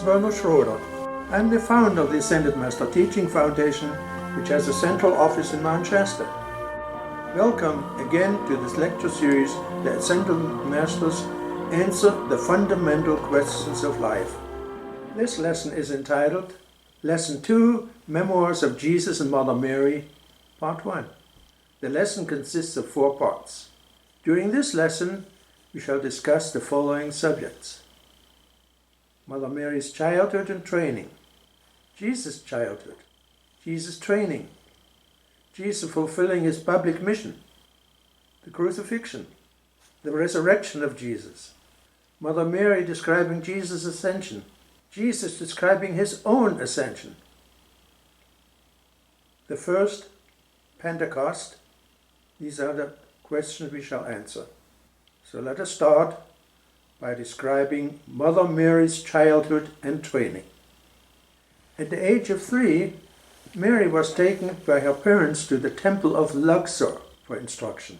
Werner Schroeder. I'm the founder of the Ascended Master Teaching Foundation, which has a central office in Manchester. Welcome again to this lecture series, The Ascended Masters Answer the Fundamental Questions of Life. This lesson is entitled Lesson 2, Memoirs of Jesus and Mother Mary, Part 1. The lesson consists of 4 parts. During this lesson, we shall discuss the following subjects: Mother Mary's childhood and training, Jesus' childhood, Jesus' training, Jesus fulfilling his public mission, the crucifixion, the resurrection of Jesus, Mother Mary describing Jesus' ascension, Jesus describing his own ascension, the first, Pentecost. These are the questions we shall answer. So let us start by describing Mother Mary's childhood and training. At the age of 3, Mary was taken by her parents to the temple of Luxor for instruction.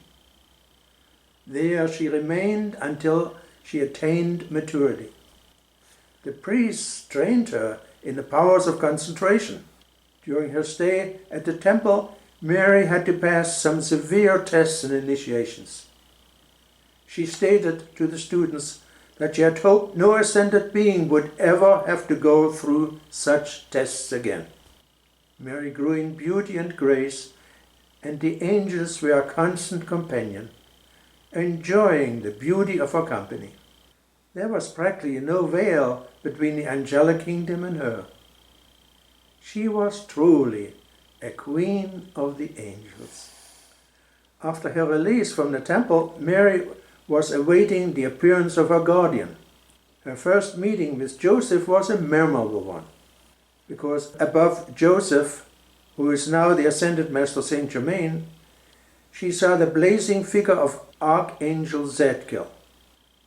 There she remained until she attained maturity. The priests trained her in the powers of concentration. During her stay at the temple, Mary had to pass some severe tests and initiations. She stated to the students that she had hoped no ascended being would ever have to go through such tests again. Mary grew in beauty and grace, and the angels were her constant companion, enjoying the beauty of her company. There was practically no veil between the angelic kingdom and her. She was truly a queen of the angels. After her release from the temple, Mary was awaiting the appearance of her guardian. Her first meeting with Joseph was a memorable one, because above Joseph, who is now the Ascended Master Saint Germain, she saw the blazing figure of Archangel Zadkiel.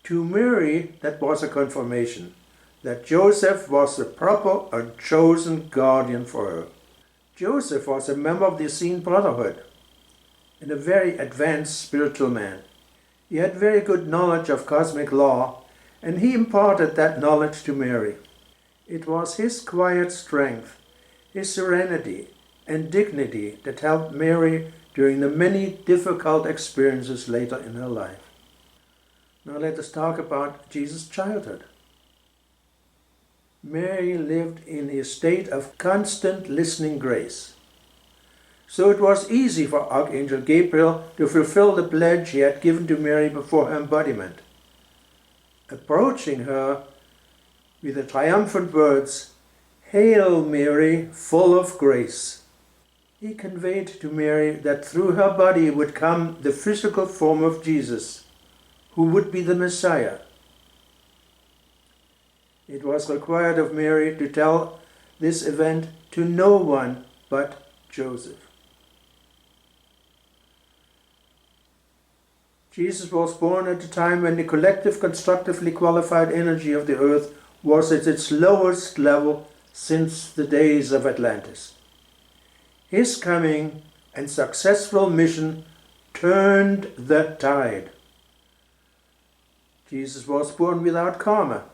To Mary, that was a confirmation that Joseph was the proper and chosen guardian for her. Joseph was a member of the Essene Brotherhood and a very advanced spiritual man. He had very good knowledge of cosmic law, and he imparted that knowledge to Mary. It was his quiet strength, his serenity and dignity that helped Mary during the many difficult experiences later in her life. Now let us talk about Jesus' childhood. Mary lived in a state of constant listening grace. So it was easy for Archangel Gabriel to fulfill the pledge he had given to Mary before her embodiment. Approaching her with the triumphant words, "Hail Mary, full of grace," he conveyed to Mary that through her body would come the physical form of Jesus, who would be the Messiah. It was required of Mary to tell this event to no one but Joseph. Jesus was born at a time when the collective constructively qualified energy of the earth was at its lowest level since the days of Atlantis. His coming and successful mission turned the tide. Jesus was born without karma.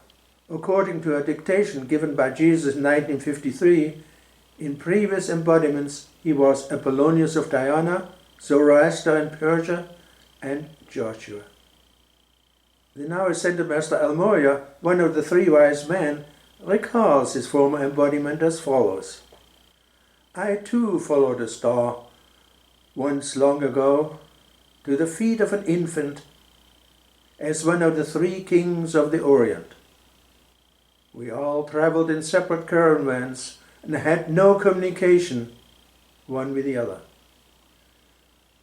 According to a dictation given by Jesus in 1953, in previous embodiments he was Apollonius of Diana, Zoroaster in Persia, and Joshua. The now Ascended Master Almoria, one of the 3 wise men, recalls his former embodiment as follows: "I too followed a star, once long ago, to the feet of an infant, as one of the 3 kings of the Orient. We all traveled in separate caravans and had no communication one with the other.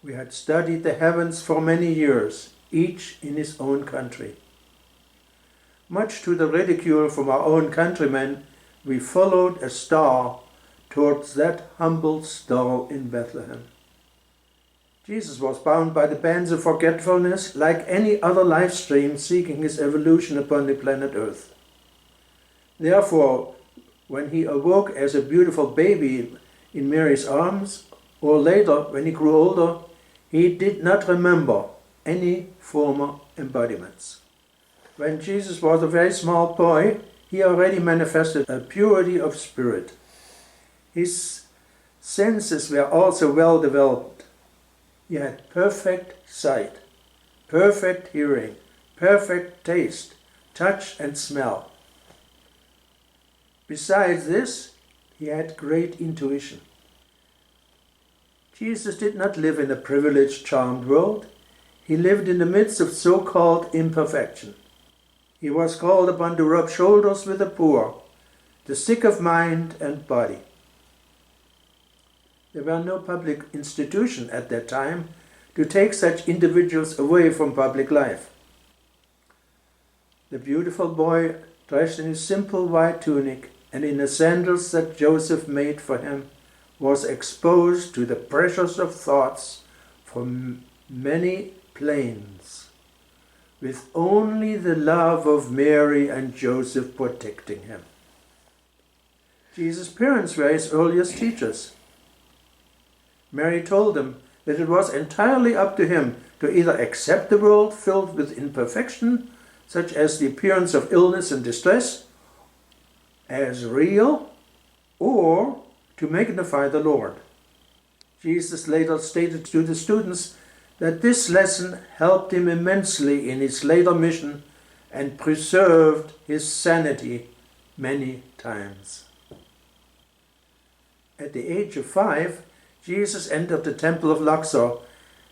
We had studied the heavens for many years, each in his own country. Much to the ridicule from our own countrymen, we followed a star towards that humble stall in Bethlehem. Jesus was bound by the bands of forgetfulness like any other life stream seeking his evolution upon the planet Earth. Therefore, when he awoke as a beautiful baby in Mary's arms, or later when he grew older, he did not remember any former embodiments. When Jesus was a very small boy, he already manifested a purity of spirit. His senses were also well developed. He had perfect sight, perfect hearing, perfect taste, touch and smell. Besides this, he had great intuition. Jesus did not live in a privileged, charmed world. He lived in the midst of so-called imperfection. He was called upon to rub shoulders with the poor, the sick of mind and body. There were no public institutions at that time to take such individuals away from public life. The beautiful boy, dressed in his simple white tunic and in the sandals that Joseph made for him, was exposed to the pressures of thoughts from many planes, with only the love of Mary and Joseph protecting him. Jesus' parents were his earliest teachers. Mary told him that it was entirely up to him to either accept the world filled with imperfection, such as the appearance of illness and distress, as real, or to magnify the Lord. Jesus later stated to the students that this lesson helped him immensely in his later mission and preserved his sanity many times. At the age of 5, Jesus entered the temple of Luxor,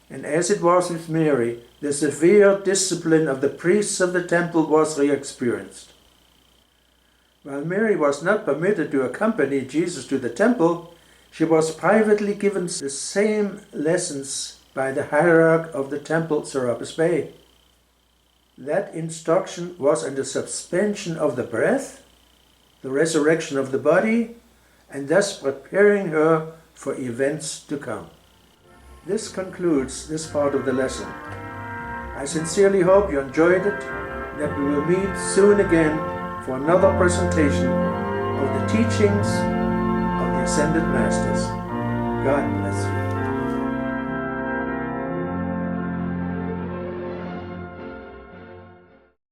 and as it was with Mary, the severe discipline of the priests of the temple was re-experienced. While Mary was not permitted to accompany Jesus to the temple, she was privately given the same lessons by the hierarch of the temple, Serapis Bey. That instruction was on the suspension of the breath, the resurrection of the body, and thus preparing her for events to come. This concludes this part of the lesson. I sincerely hope you enjoyed it, that we will meet soon again for another presentation of the teachings of the Ascended Masters. God bless you.